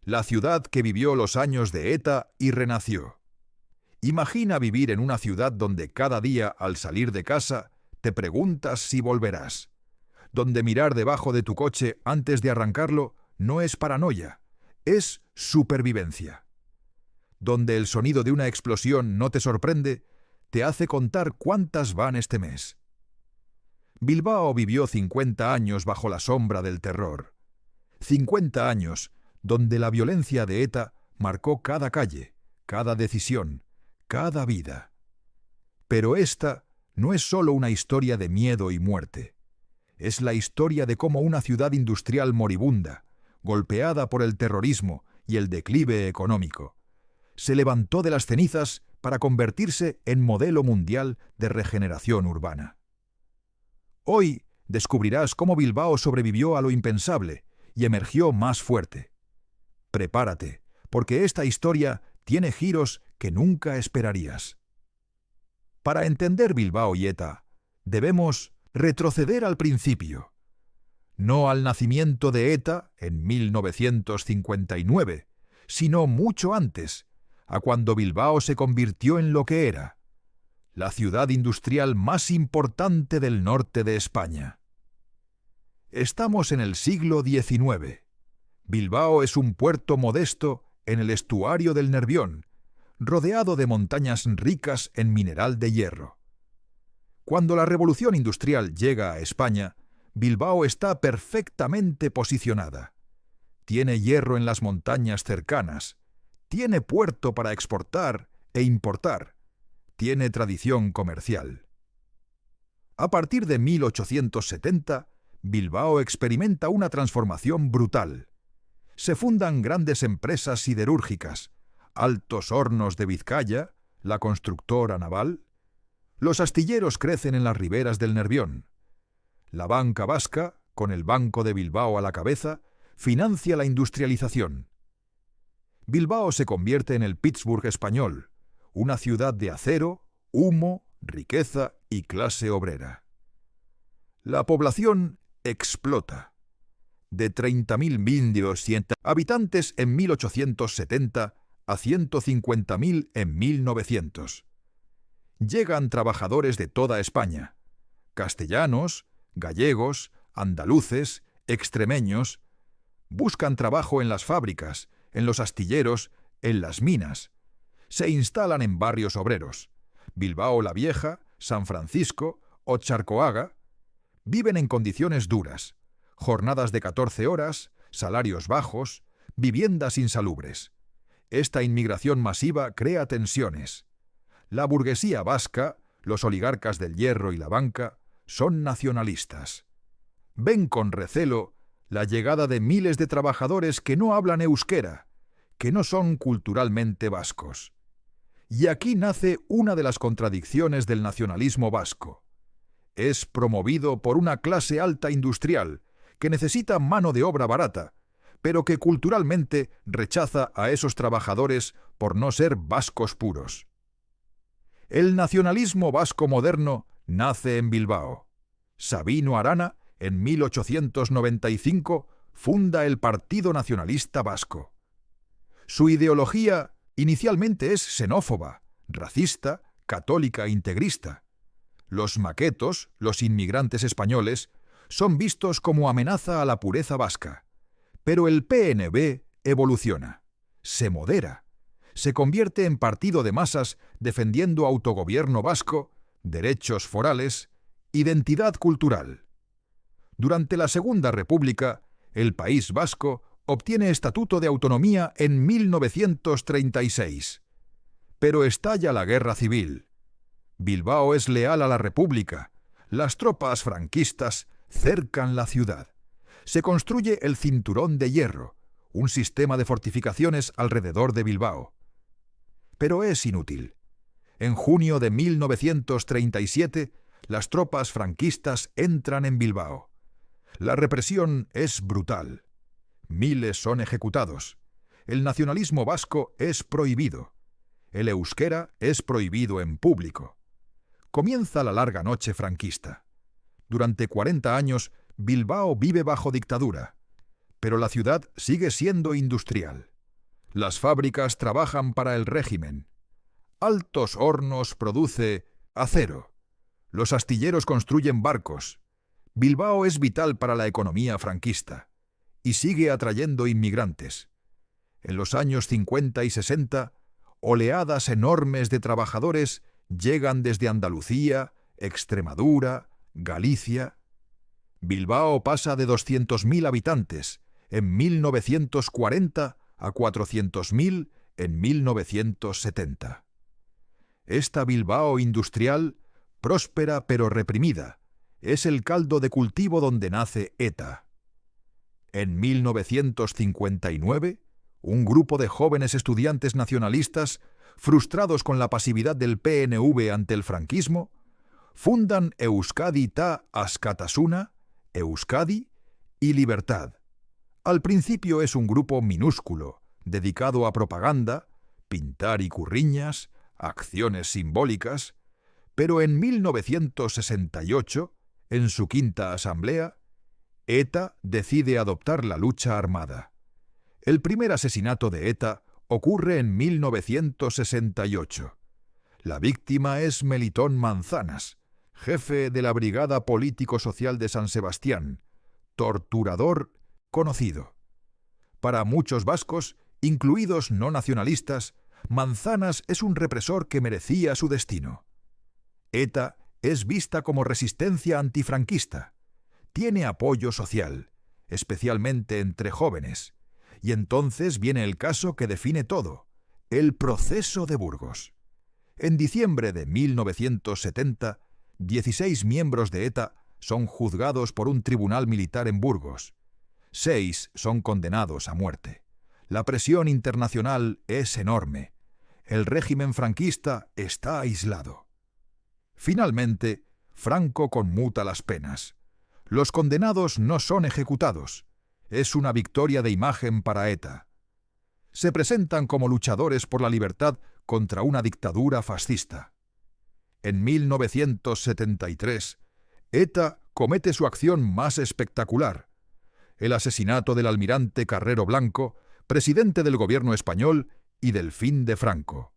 la ciudad que vivió los años de ETA y renació. Imagina vivir en una ciudad donde cada día al salir de casa te preguntas si volverás, donde mirar debajo de tu coche antes de arrancarlo no es paranoia, es supervivencia, donde el sonido de una explosión no te sorprende, te hace contar cuántas van este mes. Bilbao vivió 50 años bajo la sombra del terror. 50 años donde la violencia de ETA marcó cada calle, cada decisión, cada vida. Pero esta no es solo una historia de miedo y muerte. Es la historia de cómo una ciudad industrial moribunda, golpeada por el terrorismo y el declive económico, se levantó de las cenizas para convertirse en modelo mundial de regeneración urbana. Hoy descubrirás cómo Bilbao sobrevivió a lo impensable y emergió más fuerte. Prepárate, porque esta historia tiene giros que nunca esperarías. Para entender Bilbao y ETA, debemos retroceder al principio. No al nacimiento de ETA en 1959, sino mucho antes, a cuando Bilbao se convirtió en lo que era, la ciudad industrial más importante del norte de España. Estamos en el siglo XIX. Bilbao es un puerto modesto en el estuario del Nervión, rodeado de montañas ricas en mineral de hierro. Cuando la revolución industrial llega a España, Bilbao está perfectamente posicionada. Tiene hierro en las montañas cercanas, tiene puerto para exportar e importar, tiene tradición comercial. A partir de 1870, Bilbao experimenta una transformación brutal. Se fundan grandes empresas siderúrgicas, Altos Hornos de Vizcaya, la constructora naval. Los astilleros crecen en las riberas del Nervión. La banca vasca, con el Banco de Bilbao a la cabeza, financia la industrialización. Bilbao se convierte en el Pittsburgh español, una ciudad de acero, humo, riqueza y clase obrera. La población explota. De 30.000 habitantes en 1870 a 150.000 en 1900. Llegan trabajadores de toda España, castellanos, gallegos, andaluces, extremeños. Buscan trabajo en las fábricas, en los astilleros, en las minas. Se instalan en barrios obreros, Bilbao la Vieja, San Francisco o Charcoaga. Viven en condiciones duras, jornadas de 14 horas, salarios bajos, viviendas insalubres. Esta inmigración masiva crea tensiones. La burguesía vasca, los oligarcas del hierro y la banca, son nacionalistas. Ven con recelo la llegada de miles de trabajadores que no hablan euskera, que no son culturalmente vascos. Y aquí nace una de las contradicciones del nacionalismo vasco. Es promovido por una clase alta industrial que necesita mano de obra barata, pero que culturalmente rechaza a esos trabajadores por no ser vascos puros. El nacionalismo vasco moderno nace en Bilbao. Sabino Arana, en 1895, funda el Partido Nacionalista Vasco. Su ideología inicialmente es xenófoba, racista, católica e integrista. Los maquetos, los inmigrantes españoles, son vistos como amenaza a la pureza vasca. Pero el PNV evoluciona, se modera, se convierte en partido de masas defendiendo autogobierno vasco, derechos forales, identidad cultural. Durante la Segunda República, el País Vasco obtiene estatuto de autonomía en 1936. Pero estalla la guerra civil. Bilbao es leal a la República. Las tropas franquistas cercan la ciudad. Se construye el Cinturón de Hierro, un sistema de fortificaciones alrededor de Bilbao. Pero es inútil. En junio de 1937, las tropas franquistas entran en Bilbao. La represión es brutal. Miles son ejecutados. El nacionalismo vasco es prohibido. El euskera es prohibido en público. Comienza la larga noche franquista. Durante 40 años, Bilbao vive bajo dictadura, pero la ciudad sigue siendo industrial. Las fábricas trabajan para el régimen. Altos Hornos produce acero. Los astilleros construyen barcos. Bilbao es vital para la economía franquista y sigue atrayendo inmigrantes. En los años 50 y 60, oleadas enormes de trabajadores llegan desde Andalucía, Extremadura, Galicia. Bilbao pasa de 200.000 habitantes en 1940 a 400.000 en 1970. Esta Bilbao industrial, próspera pero reprimida, es el caldo de cultivo donde nace ETA. En 1959, un grupo de jóvenes estudiantes nacionalistas, frustrados con la pasividad del PNV ante el franquismo, fundan Euskadi Ta Askatasuna, Euskadi y Libertad. Al principio es un grupo minúsculo, dedicado a propaganda, pintar icurriñas, acciones simbólicas, pero en 1968, en su quinta asamblea, ETA decide adoptar la lucha armada. El primer asesinato de ETA ocurre en 1968. La víctima es Melitón Manzanas, jefe de la Brigada Político-Social de San Sebastián, torturador conocido. Para muchos vascos, incluidos no nacionalistas, Manzanas es un represor que merecía su destino. ETA es vista como resistencia antifranquista. Tiene apoyo social, especialmente entre jóvenes. Y entonces viene el caso que define todo, el proceso de Burgos. En diciembre de 1970, 16 miembros de ETA son juzgados por un tribunal militar en Burgos. 6 son condenados a muerte. La presión internacional es enorme. El régimen franquista está aislado. Finalmente, Franco conmuta las penas. Los condenados no son ejecutados. Es una victoria de imagen para ETA. Se presentan como luchadores por la libertad contra una dictadura fascista. En 1973, ETA comete su acción más espectacular: el asesinato del almirante Carrero Blanco, presidente del gobierno español y del fin de Franco.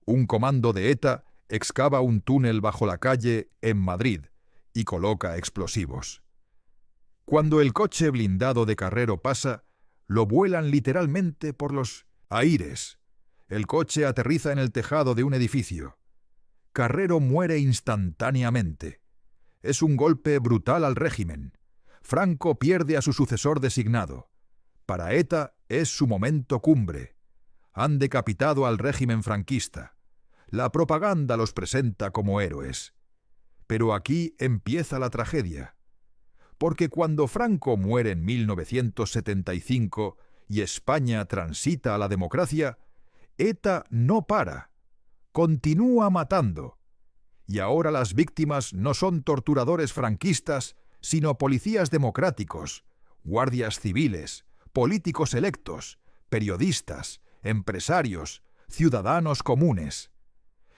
Un comando de ETA excava un túnel bajo la calle en Madrid y coloca explosivos. Cuando el coche blindado de Carrero pasa, lo vuelan literalmente por los aires. El coche aterriza en el tejado de un edificio. Carrero muere instantáneamente. Es un golpe brutal al régimen. Franco pierde a su sucesor designado. Para ETA es su momento cumbre. Han decapitado al régimen franquista. La propaganda los presenta como héroes. Pero aquí empieza la tragedia. Porque cuando Franco muere en 1975 y España transita a la democracia, ETA no para, continúa matando. Y ahora las víctimas no son torturadores franquistas, sino policías democráticos, guardias civiles, políticos electos, periodistas, empresarios, ciudadanos comunes.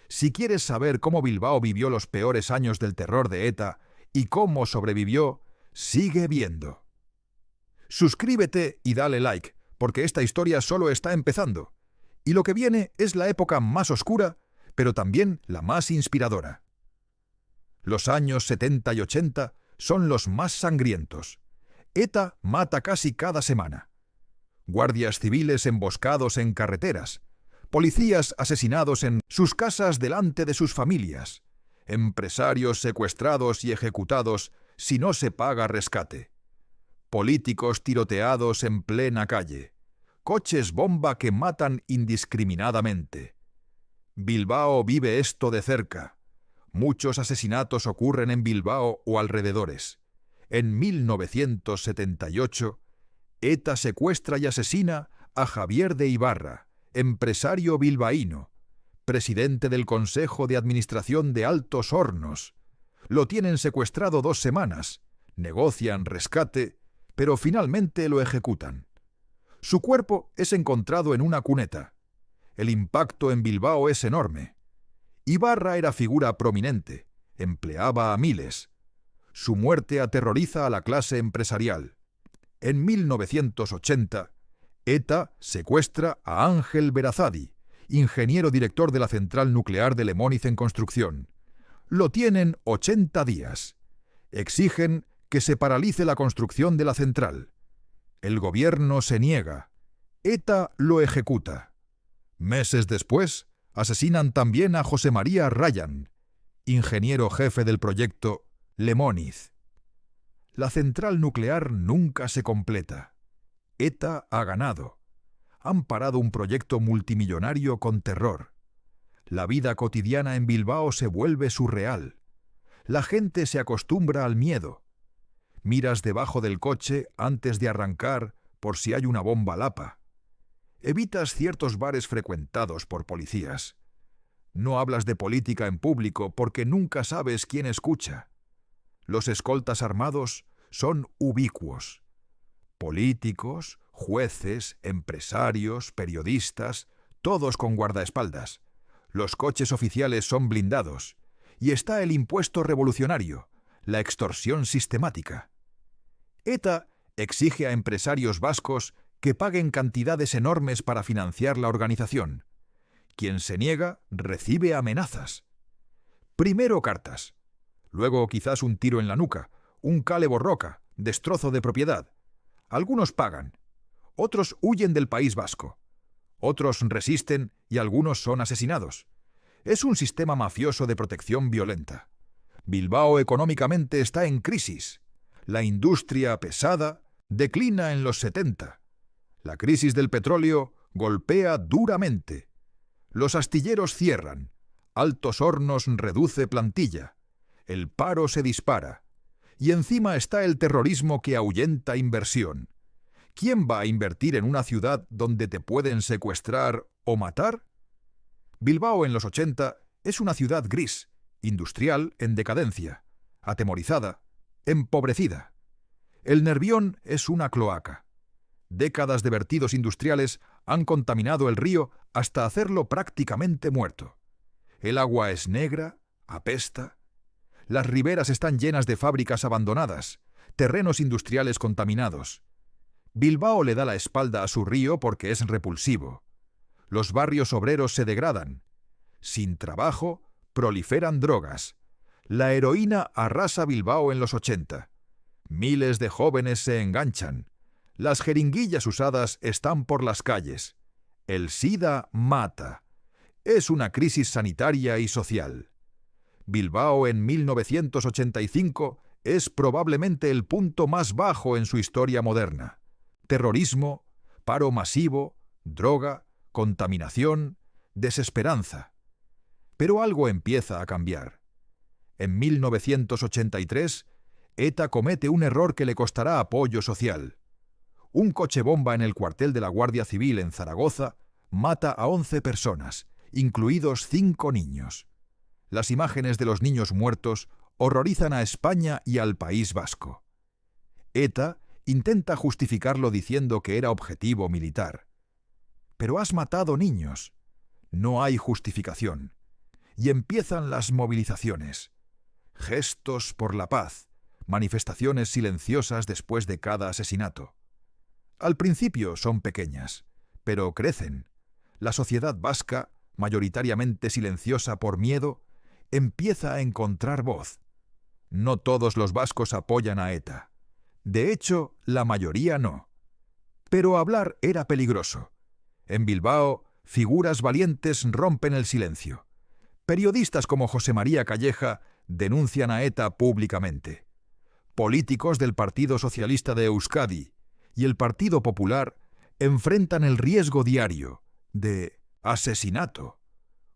Si quieres saber cómo Bilbao vivió los peores años del terror de ETA y cómo sobrevivió, sigue viendo. Suscríbete y dale like, porque esta historia solo está empezando. Y lo que viene es la época más oscura, pero también la más inspiradora. Los años 70 y 80 son los más sangrientos. ETA mata casi cada semana. Guardias civiles emboscados en carreteras, policías asesinados en sus casas delante de sus familias, empresarios secuestrados y ejecutados si no se paga rescate, políticos tiroteados en plena calle, coches bomba que matan indiscriminadamente. Bilbao vive esto de cerca. Muchos asesinatos ocurren en Bilbao o alrededores. En 1978, ETA secuestra y asesina a Javier de Ibarra, empresario bilbaíno, presidente del Consejo de Administración de Altos Hornos. Lo tienen secuestrado 2 semanas, negocian rescate, pero finalmente lo ejecutan. Su cuerpo es encontrado en una cuneta. El impacto en Bilbao es enorme. Ibarra era figura prominente, empleaba a miles. Su muerte aterroriza a la clase empresarial. En 1980, ETA secuestra a Ángel Berazadi, ingeniero director de la central nuclear de Lemóniz en construcción. Lo tienen 80 días. Exigen que se paralice la construcción de la central. El gobierno se niega. ETA lo ejecuta. Meses después, asesinan también a José María Ryan, ingeniero jefe del proyecto Lemóniz. La central nuclear nunca se completa. ETA ha ganado. Han parado un proyecto multimillonario con terror. La vida cotidiana en Bilbao se vuelve surreal. La gente se acostumbra al miedo. Miras debajo del coche antes de arrancar por si hay una bomba lapa. Evitas ciertos bares frecuentados por policías. No hablas de política en público porque nunca sabes quién escucha. Los escoltas armados son ubicuos. Políticos, jueces, empresarios, periodistas, todos con guardaespaldas. Los coches oficiales son blindados. Y está el impuesto revolucionario, la extorsión sistemática. ETA exige a empresarios vascos que paguen cantidades enormes para financiar la organización. Quien se niega recibe amenazas. Primero cartas, luego quizás un tiro en la nuca, un cale borroca, destrozo de propiedad. Algunos pagan, otros huyen del País Vasco, otros resisten y algunos son asesinados. Es un sistema mafioso de protección violenta. Bilbao económicamente está en crisis. La industria pesada declina en los 70. La crisis del petróleo golpea duramente. Los astilleros cierran. Altos Hornos reduce plantilla. El paro se dispara. Y encima está el terrorismo que ahuyenta inversión. ¿Quién va a invertir en una ciudad donde te pueden secuestrar o matar? Bilbao en los 80 es una ciudad gris, industrial en decadencia, atemorizada, empobrecida. El Nervión es una cloaca. Décadas de vertidos industriales han contaminado el río hasta hacerlo prácticamente muerto. El agua es negra, apesta. Las riberas están llenas de fábricas abandonadas, terrenos industriales contaminados. Bilbao le da la espalda a su río porque es repulsivo. Los barrios obreros se degradan. Sin trabajo, proliferan drogas. La heroína arrasa Bilbao en los 80. Miles de jóvenes se enganchan. Las jeringuillas usadas están por las calles. El SIDA mata. Es una crisis sanitaria y social. Bilbao en 1985 es probablemente el punto más bajo en su historia moderna. Terrorismo, paro masivo, droga, contaminación, desesperanza. Pero algo empieza a cambiar. En 1983, ETA comete un error que le costará apoyo social. Un coche bomba en el cuartel de la Guardia Civil en Zaragoza mata a 11 personas, incluidos 5 niños. Las imágenes de los niños muertos horrorizan a España y al País Vasco. ETA intenta justificarlo diciendo que era objetivo militar. Pero has matado niños. No hay justificación. Y empiezan las movilizaciones. Gestos por la paz, manifestaciones silenciosas después de cada asesinato. Al principio son pequeñas, pero crecen. La sociedad vasca, mayoritariamente silenciosa por miedo, empieza a encontrar voz. No todos los vascos apoyan a ETA. De hecho, la mayoría no. Pero hablar era peligroso. En Bilbao, figuras valientes rompen el silencio. Periodistas como José María Calleja denuncian a ETA públicamente. Políticos del Partido Socialista de Euskadi y el Partido Popular enfrentan el riesgo diario de asesinato.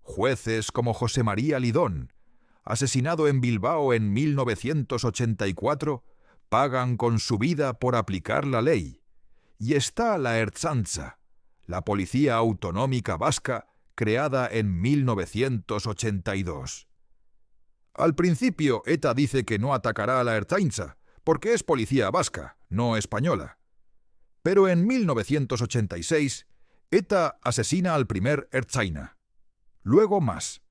Jueces como José María Lidón, asesinado en Bilbao en 1984, pagan con su vida por aplicar la ley. Y está la Ertzaintza, la Policía Autonómica Vasca, creada en 1982. Al principio, ETA dice que no atacará a la Ertzaintza, porque es policía vasca, no española. Pero en 1986, ETA asesina al primer Ertzaina. Luego más.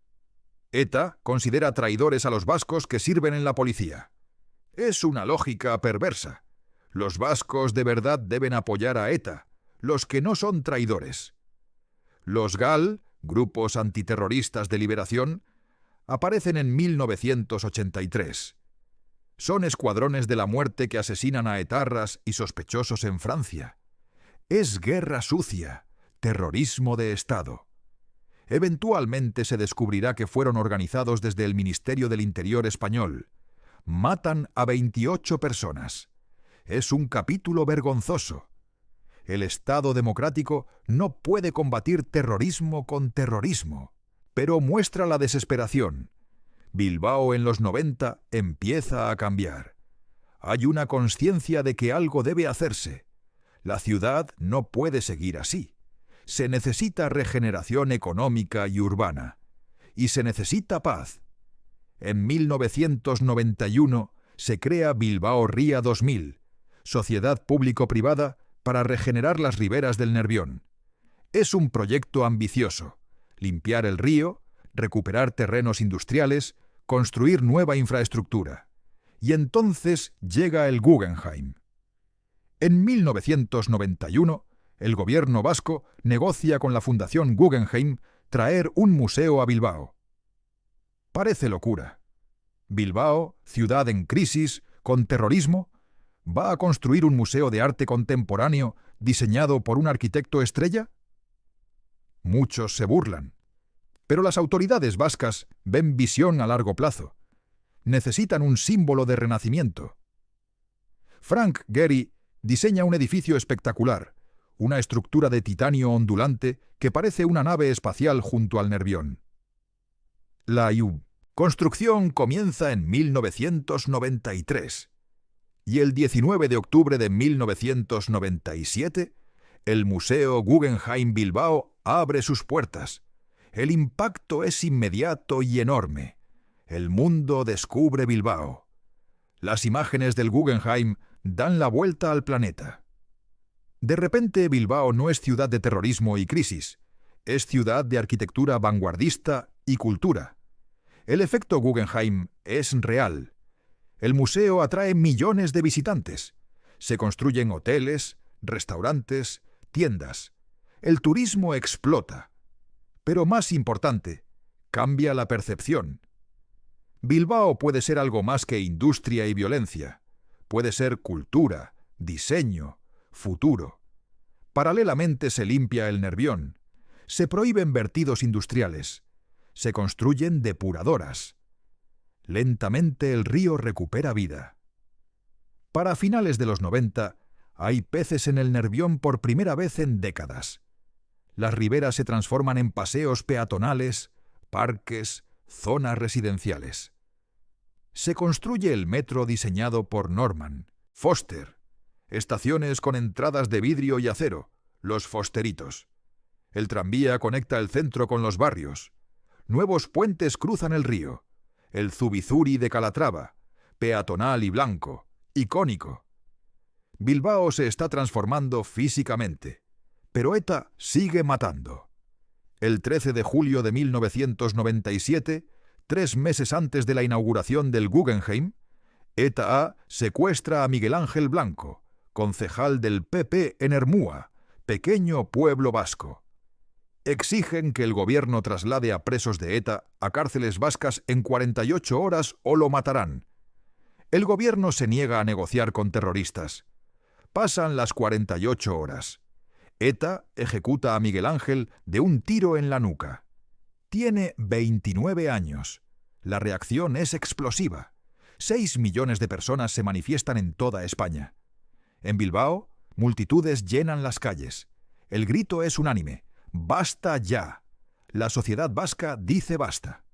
ETA considera traidores a los vascos que sirven en la policía. Es una lógica perversa. Los vascos de verdad deben apoyar a ETA, los que no son traidores. Los GAL, grupos antiterroristas de liberación, aparecen en 1983. Son escuadrones de la muerte que asesinan a etarras y sospechosos en Francia. Es guerra sucia, terrorismo de Estado. Eventualmente se descubrirá que fueron organizados desde el Ministerio del Interior español. Matan a 28 personas. Es un capítulo vergonzoso. El Estado democrático no puede combatir terrorismo con terrorismo, pero muestra la desesperación. Bilbao en los 90 empieza a cambiar. Hay una conciencia de que algo debe hacerse. La ciudad no puede seguir así. Se necesita regeneración económica y urbana. Y se necesita paz. En 1991 se crea Bilbao Ría 2000, sociedad público-privada para regenerar las riberas del Nervión. Es un proyecto ambicioso: limpiar el río, recuperar terrenos industriales, construir nueva infraestructura. Y entonces llega el Guggenheim. En 1991, el gobierno vasco negocia con la Fundación Guggenheim traer un museo a Bilbao. Parece locura. Bilbao, ciudad en crisis, con terrorismo, ¿va a construir un museo de arte contemporáneo diseñado por un arquitecto estrella? Muchos se burlan. Pero las autoridades vascas ven visión a largo plazo. Necesitan un símbolo de renacimiento. Frank Gehry diseña un edificio espectacular, una estructura de titanio ondulante que parece una nave espacial junto al Nervión. La construcción comienza en 1993 y el 19 de octubre de 1997 el Museo Guggenheim Bilbao abre sus puertas. El impacto es inmediato y enorme. El mundo descubre Bilbao. Las imágenes del Guggenheim dan la vuelta al planeta. De repente, Bilbao no es ciudad de terrorismo y crisis, es ciudad de arquitectura vanguardista y cultura. El efecto Guggenheim es real. El museo atrae millones de visitantes. Se construyen hoteles, restaurantes, tiendas. El turismo explota. Pero más importante, cambia la percepción. Bilbao puede ser algo más que industria y violencia. Puede ser cultura, diseño, futuro. Paralelamente se limpia el Nervión. Se prohíben vertidos industriales. Se construyen depuradoras. Lentamente el río recupera vida. Para finales de los 90, hay peces en el Nervión por primera vez en décadas. Las riberas se transforman en paseos peatonales, parques, zonas residenciales. Se construye el metro diseñado por Norman Foster, estaciones con entradas de vidrio y acero, los Fosteritos. El tranvía conecta el centro con los barrios. Nuevos puentes cruzan el río. El Zubizuri de Calatrava, peatonal y blanco, icónico. Bilbao se está transformando físicamente, pero ETA sigue matando. El 13 de julio de 1997, 3 meses antes de la inauguración del Guggenheim, ETA secuestra a Miguel Ángel Blanco, concejal del PP en Ermua, pequeño pueblo vasco. Exigen que el gobierno traslade a presos de ETA a cárceles vascas en 48 horas o lo matarán. El gobierno se niega a negociar con terroristas. Pasan las 48 horas. ETA ejecuta a Miguel Ángel de un tiro en la nuca. Tiene 29 años. La reacción es explosiva. 6 millones de personas se manifiestan en toda España. En Bilbao, multitudes llenan las calles. El grito es unánime: ¡basta ya! La sociedad vasca dice basta.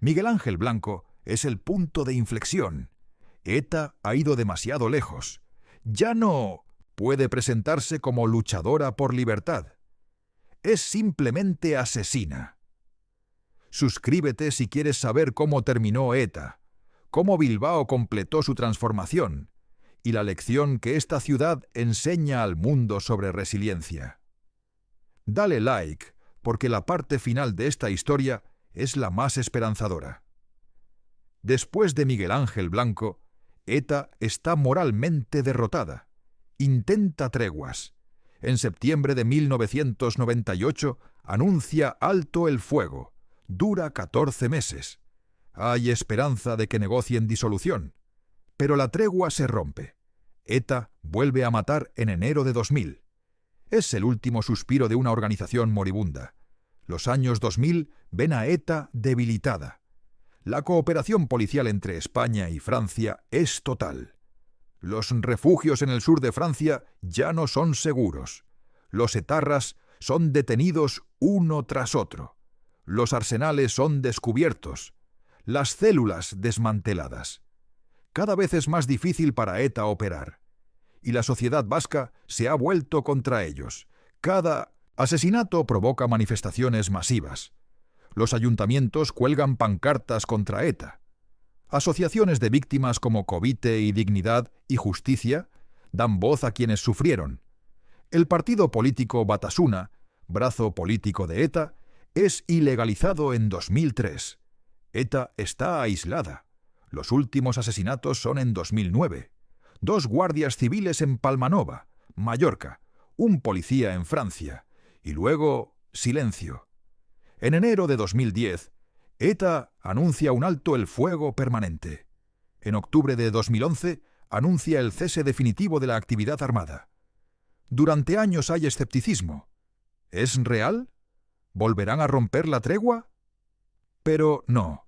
Miguel Ángel Blanco es el punto de inflexión. ETA ha ido demasiado lejos. Ya no puede presentarse como luchadora por libertad. Es simplemente asesina. Suscríbete si quieres saber cómo terminó ETA, cómo Bilbao completó su transformación y la lección que esta ciudad enseña al mundo sobre resiliencia. Dale like, porque la parte final de esta historia es la más esperanzadora. Después de Miguel Ángel Blanco, ETA está moralmente derrotada. Intenta treguas. En septiembre de 1998 anuncia alto el fuego. Dura 14 meses. Hay esperanza de que negocien disolución. Pero la tregua se rompe. ETA vuelve a matar en enero de 2000. Es el último suspiro de una organización moribunda. Los años 2000 ven a ETA debilitada. La cooperación policial entre España y Francia es total. Los refugios en el sur de Francia ya no son seguros. Los etarras son detenidos uno tras otro. Los arsenales son descubiertos. Las células desmanteladas. Cada vez es más difícil para ETA operar. Y la sociedad vasca se ha vuelto contra ellos. Cada asesinato provoca manifestaciones masivas. Los ayuntamientos cuelgan pancartas contra ETA. Asociaciones de víctimas como Covite y Dignidad y Justicia dan voz a quienes sufrieron. El partido político Batasuna, brazo político de ETA, es ilegalizado en 2003. ETA está aislada. Los últimos asesinatos son en 2009. 2 guardias civiles en Palmanova, Mallorca, un policía en Francia, y luego silencio. En enero de 2010, ETA anuncia un alto el fuego permanente. En octubre de 2011, anuncia el cese definitivo de la actividad armada. Durante años hay escepticismo. ¿Es real? ¿Volverán a romper la tregua? Pero no.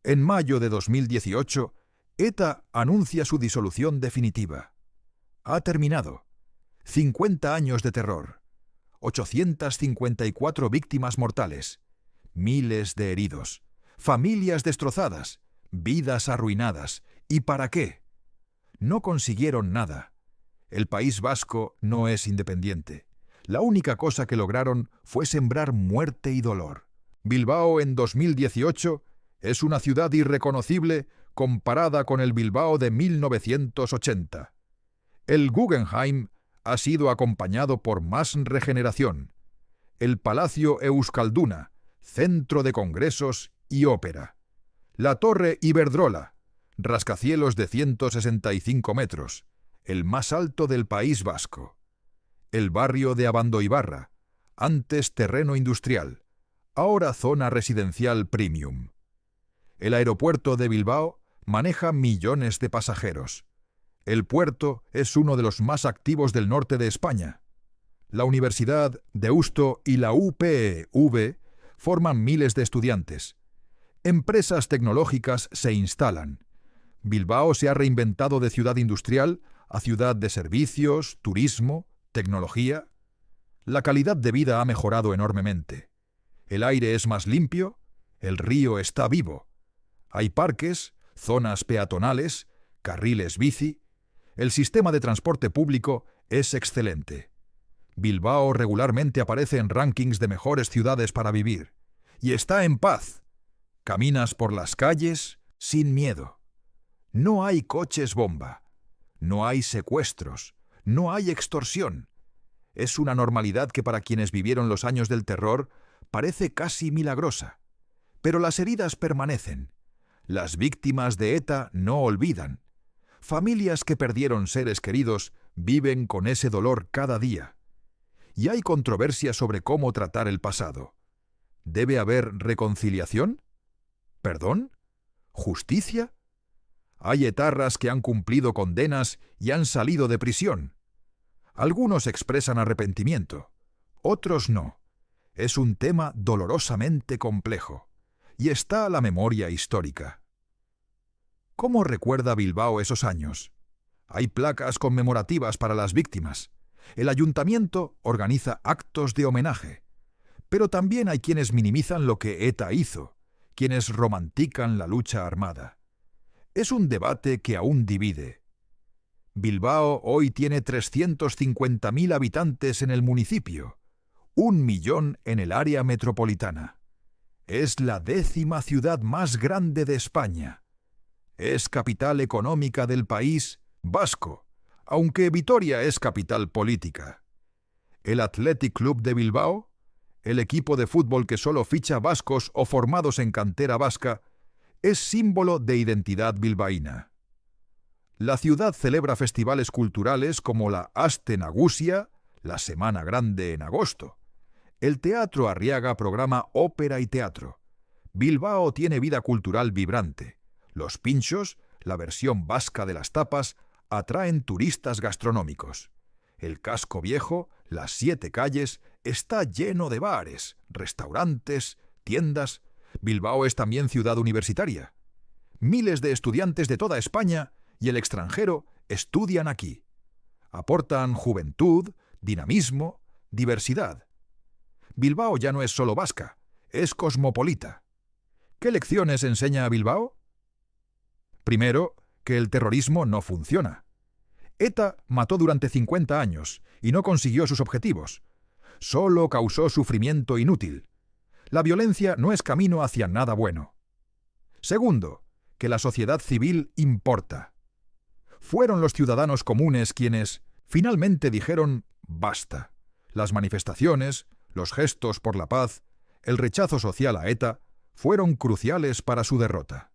En mayo de 2018, ETA anuncia su disolución definitiva. Ha terminado. 50 años de terror. 854 víctimas mortales. Miles de heridos. Familias destrozadas. Vidas arruinadas. ¿Y para qué? No consiguieron nada. El País Vasco no es independiente. La única cosa que lograron fue sembrar muerte y dolor. Bilbao en 2018 es una ciudad irreconocible comparada con el Bilbao de 1980. El Guggenheim ha sido acompañado por más regeneración. El Palacio Euskalduna, centro de congresos y ópera. La Torre Iberdrola, rascacielos de 165 metros, el más alto del País Vasco. El barrio de Abandoibarra, antes terreno industrial, ahora zona residencial premium. El aeropuerto de Bilbao maneja millones de pasajeros. El puerto es uno de los más activos del norte de España. La Universidad Deusto y la UPV forman miles de estudiantes. Empresas tecnológicas se instalan. Bilbao se ha reinventado de ciudad industrial a ciudad de servicios, turismo, tecnología. La calidad de vida ha mejorado enormemente. El aire es más limpio, el río está vivo. Hay parques, zonas peatonales, carriles bici. El sistema de transporte público es excelente. Bilbao regularmente aparece en rankings de mejores ciudades para vivir. Y está en paz. Caminas por las calles sin miedo. No hay coches bomba. No hay secuestros. No hay extorsión. Es una normalidad que para quienes vivieron los años del terror parece casi milagrosa. Pero las heridas permanecen. Las víctimas de ETA no olvidan. Familias que perdieron seres queridos viven con ese dolor cada día. Y hay controversia sobre cómo tratar el pasado. ¿Debe haber reconciliación? ¿Perdón? ¿Justicia? Hay etarras que han cumplido condenas y han salido de prisión. Algunos expresan arrepentimiento, otros no. Es un tema dolorosamente complejo, y está a la memoria histórica. ¿Cómo recuerda Bilbao esos años? Hay placas conmemorativas para las víctimas. El ayuntamiento organiza actos de homenaje. Pero también hay quienes minimizan lo que ETA hizo, quienes romantican la lucha armada. Es un debate que aún divide. Bilbao hoy tiene 350.000 habitantes en el municipio, 1 millón en el área metropolitana. Es la 10ª ciudad más grande de España. Es capital económica del País Vasco, aunque Vitoria es capital política. El Athletic Club de Bilbao, el equipo de fútbol que solo ficha vascos o formados en cantera vasca, es símbolo de identidad bilbaína. La ciudad celebra festivales culturales como la Aste Nagusia, la Semana Grande en agosto. El Teatro Arriaga programa ópera y teatro. Bilbao tiene vida cultural vibrante. Los pinchos, la versión vasca de las tapas, atraen turistas gastronómicos. El casco viejo, las 7 calles, está lleno de bares, restaurantes, tiendas. Bilbao es también ciudad universitaria. Miles de estudiantes de toda España y el extranjero estudian aquí. Aportan juventud, dinamismo, diversidad. Bilbao ya no es solo vasca, es cosmopolita. ¿Qué lecciones enseña a Bilbao? Primero, que el terrorismo no funciona. ETA mató durante 50 años y no consiguió sus objetivos. Solo causó sufrimiento inútil. La violencia no es camino hacia nada bueno. Segundo, que la sociedad civil importa. Fueron los ciudadanos comunes quienes finalmente dijeron basta. Las manifestaciones, los gestos por la paz, el rechazo social a ETA fueron cruciales para su derrota.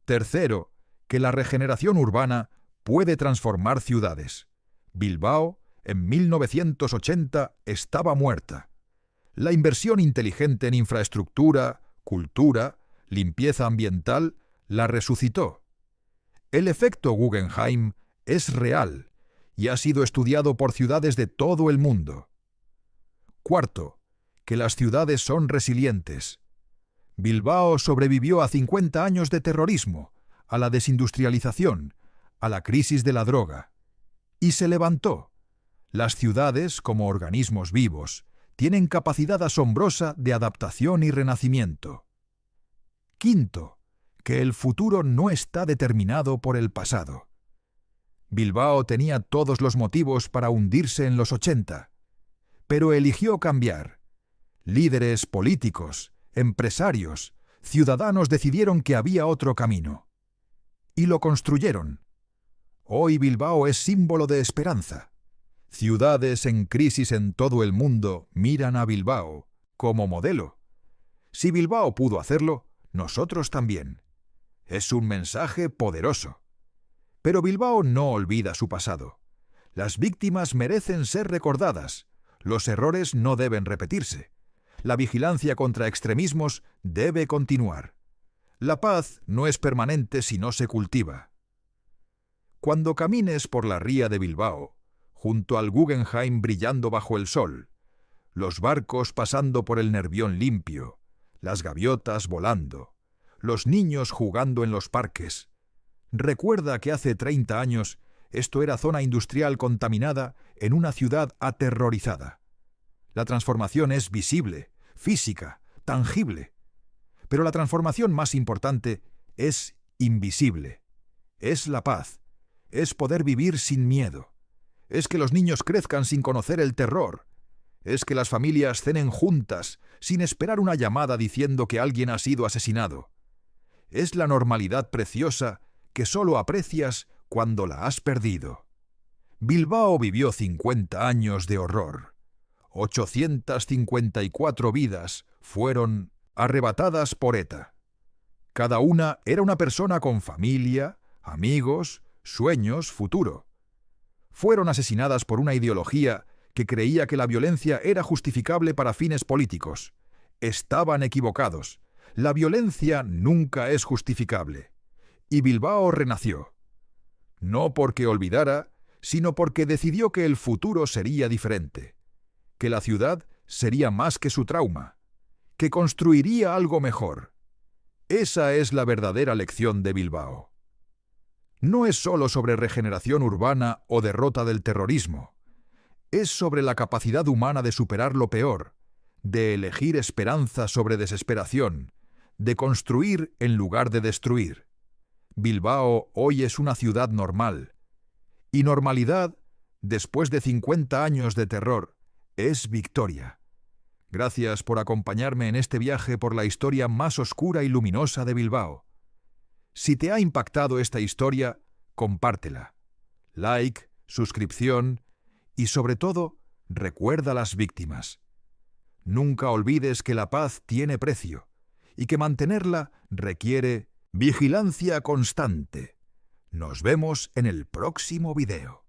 Tercero, que la regeneración urbana puede transformar ciudades. Bilbao, en 1980, estaba muerta. La inversión inteligente en infraestructura, cultura, limpieza ambiental, la resucitó. El efecto Guggenheim es real y ha sido estudiado por ciudades de todo el mundo. Cuarto, que las ciudades son resilientes. Bilbao sobrevivió a 50 años de terrorismo, a la desindustrialización, a la crisis de la droga. Y se levantó. Las ciudades, como organismos vivos, tienen capacidad asombrosa de adaptación y renacimiento. Quinto, que el futuro no está determinado por el pasado. Bilbao tenía todos los motivos para hundirse en los 80, pero eligió cambiar. Líderes políticos, empresarios, ciudadanos decidieron que había otro camino. Y lo construyeron. Hoy Bilbao es símbolo de esperanza. Ciudades en crisis en todo el mundo miran a Bilbao como modelo. Si Bilbao pudo hacerlo, nosotros también. Es un mensaje poderoso. Pero Bilbao no olvida su pasado. Las víctimas merecen ser recordadas. Los errores no deben repetirse. La vigilancia contra extremismos debe continuar. La paz no es permanente si no se cultiva. Cuando camines por la ría de Bilbao, junto al Guggenheim brillando bajo el sol, los barcos pasando por el Nervión limpio, las gaviotas volando, los niños jugando en los parques, recuerda que hace 30 años esto era zona industrial contaminada en una ciudad aterrorizada. La transformación es visible, física, tangible. Pero la transformación más importante es invisible. Es la paz. Es poder vivir sin miedo. Es que los niños crezcan sin conocer el terror. Es que las familias cenen juntas, sin esperar una llamada diciendo que alguien ha sido asesinado. Es la normalidad preciosa que solo aprecias cuando la has perdido. Bilbao vivió 50 años de horror. 854 vidas fueron arrebatadas por ETA. Cada una era una persona con familia, amigos, sueños, futuro. Fueron asesinadas por una ideología que creía que la violencia era justificable para fines políticos. Estaban equivocados. La violencia nunca es justificable. Y Bilbao renació. No porque olvidara, sino porque decidió que el futuro sería diferente, que la ciudad sería más que su trauma, que construiría algo mejor. Esa es la verdadera lección de Bilbao. No es solo sobre regeneración urbana o derrota del terrorismo. Es sobre la capacidad humana de superar lo peor, de elegir esperanza sobre desesperación, de construir en lugar de destruir. Bilbao hoy es una ciudad normal. Y normalidad, después de 50 años de terror, es victoria. Gracias por acompañarme en este viaje por la historia más oscura y luminosa de Bilbao. Si te ha impactado esta historia, compártela. Like, suscripción y, sobre todo, recuerda a las víctimas. Nunca olvides que la paz tiene precio y que mantenerla requiere vigilancia constante. Nos vemos en el próximo video.